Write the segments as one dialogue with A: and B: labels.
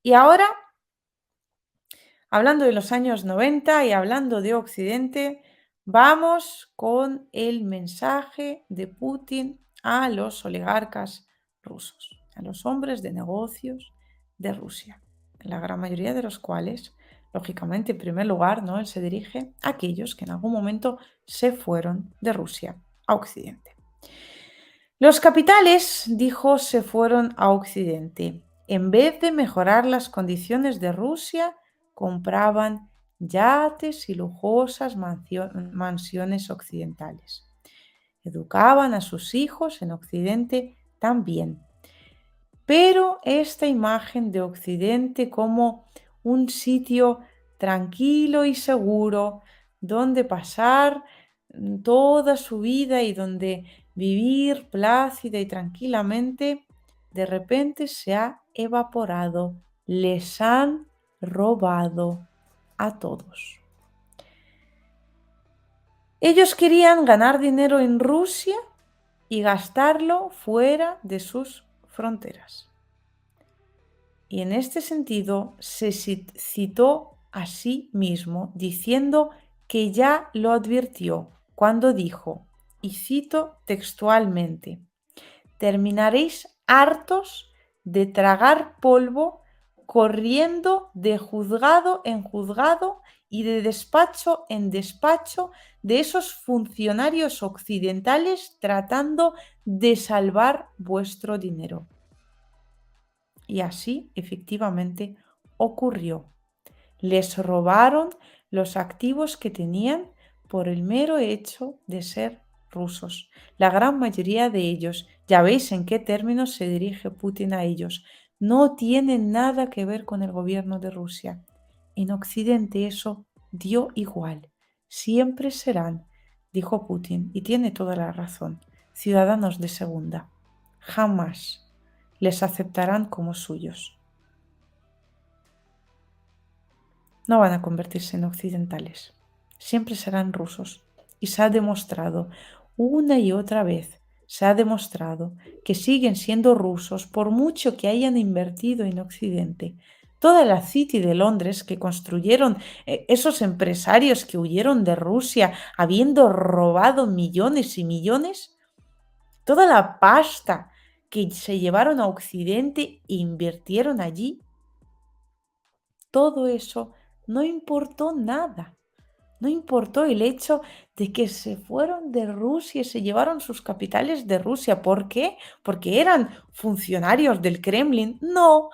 A: Y ahora, hablando de los años 90 y hablando de Occidente, vamos con el mensaje de Putin a los oligarcas rusos, a los hombres de negocios de Rusia, la gran mayoría de los cuales, lógicamente, en primer lugar, ¿no? Él se dirige a aquellos que en algún momento se fueron de Rusia a Occidente. Los capitales, dijo, se fueron a Occidente. En vez de mejorar las condiciones de Rusia, compraban yates y lujosas mansiones occidentales. Educaban a sus hijos en Occidente también. Pero esta imagen de Occidente como un sitio tranquilo y seguro donde pasar toda su vida y donde vivir plácida y tranquilamente, de repente se ha evaporado. Les han robado a todos. Ellos querían ganar dinero en Rusia y gastarlo fuera de sus fronteras. Y en este sentido se citó a sí mismo diciendo que ya lo advirtió cuando dijo, y cito textualmente, terminaréis hartos de tragar polvo corriendo de juzgado en juzgado y de despacho en despacho de esos funcionarios occidentales tratando de salvar vuestro dinero. Y así efectivamente ocurrió. Les robaron los activos que tenían por el mero hecho de ser rusos. La gran mayoría de ellos, ya veis en qué términos se dirige Putin a ellos, no tienen nada que ver con el gobierno de Rusia. En Occidente eso dio igual. Siempre serán, dijo Putin, y tiene toda la razón, ciudadanos de segunda. Jamás les aceptarán como suyos. No van a convertirse en occidentales. Siempre serán rusos. Y se ha demostrado una y otra vez, se ha demostrado que siguen siendo rusos por mucho que hayan invertido en Occidente. Toda la City de Londres que construyeron esos empresarios que huyeron de Rusia habiendo robado millones y millones, toda la pasta que se llevaron a Occidente e invirtieron allí, todo eso no importó nada. No importó el hecho de que se fueron de Rusia y se llevaron sus capitales de Rusia. ¿Por qué? ¿Porque eran funcionarios del Kremlin? No,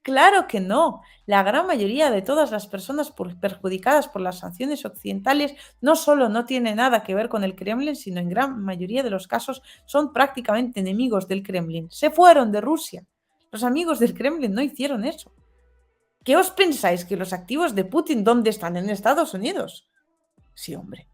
A: claro que no. La gran mayoría de todas las personas perjudicadas por las sanciones occidentales no solo no tiene nada que ver con el Kremlin, sino en gran mayoría de los casos son prácticamente enemigos del Kremlin. Se fueron de Rusia. Los amigos del Kremlin no hicieron eso. ¿Qué os pensáis que los activos de Putin dónde están? En Estados Unidos. Sí, hombre.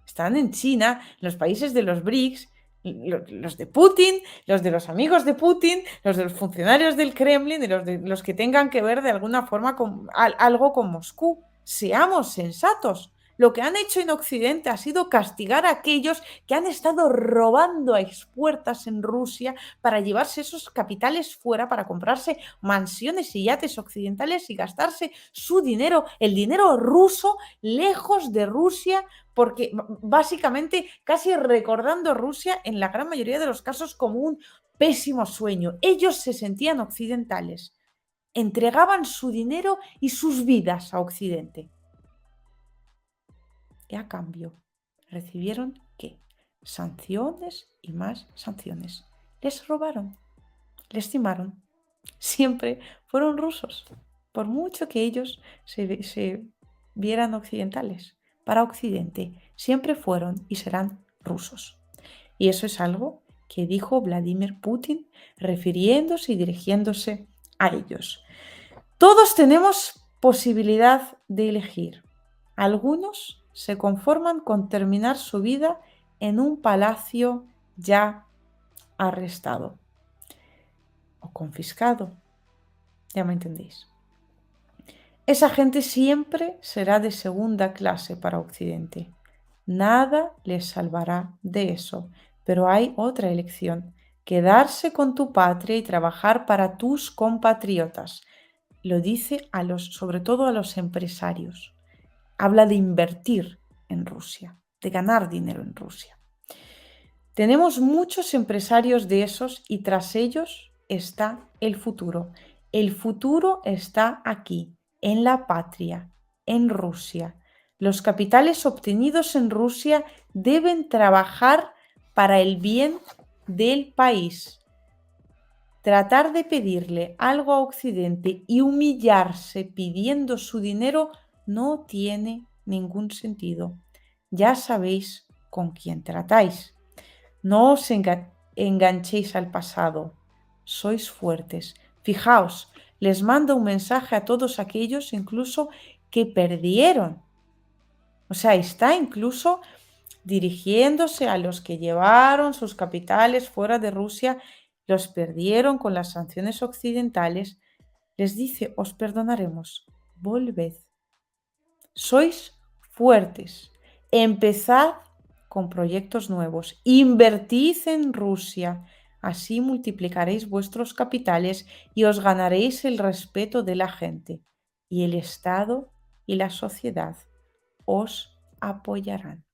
A: Están en China, en los países de los BRICS, los de Putin, los de los amigos de Putin, los de los funcionarios del Kremlin y los que tengan que ver de alguna forma con algo con Moscú. Seamos sensatos. Lo que han hecho en Occidente ha sido castigar a aquellos que han estado robando a expuertas en Rusia para llevarse esos capitales fuera, para comprarse mansiones y yates occidentales y gastarse su dinero, el dinero ruso, lejos de Rusia, porque básicamente casi recordando Rusia en la gran mayoría de los casos como un pésimo sueño. Ellos se sentían occidentales, entregaban su dinero y sus vidas a Occidente. Y a cambio recibieron ¿qué? Sanciones y más sanciones. Les robaron, les timaron. Siempre fueron rusos, por mucho que ellos se vieran occidentales. Para Occidente siempre fueron y serán rusos. Y eso es algo que dijo Vladimir Putin refiriéndose y dirigiéndose a ellos. Todos tenemos posibilidad de elegir. Algunos se conforman con terminar su vida en un palacio ya arrestado o confiscado. Ya me entendéis. Esa gente siempre será de segunda clase para Occidente. Nada les salvará de eso. Pero hay otra elección: quedarse con tu patria y trabajar para tus compatriotas. lo dice sobre todo a los empresarios. Habla de invertir en Rusia, de ganar dinero en Rusia. Tenemos muchos empresarios de esos y tras ellos está el futuro. El futuro está aquí, en la patria, en Rusia. Los capitales obtenidos en Rusia deben trabajar para el bien del país. Tratar de pedirle algo a Occidente y humillarse pidiendo su dinero no tiene ningún sentido. Ya sabéis con quién tratáis. No os enganchéis al pasado. Sois fuertes. Fijaos, les mando un mensaje a todos aquellos incluso que perdieron. O sea, está incluso dirigiéndose a los que llevaron sus capitales fuera de Rusia, los perdieron con las sanciones occidentales. Les dice, os perdonaremos. Volved. Sois fuertes. Empezad con proyectos nuevos. Invertid en Rusia. Así multiplicaréis vuestros capitales y os ganaréis el respeto de la gente. Y el Estado y la sociedad os apoyarán.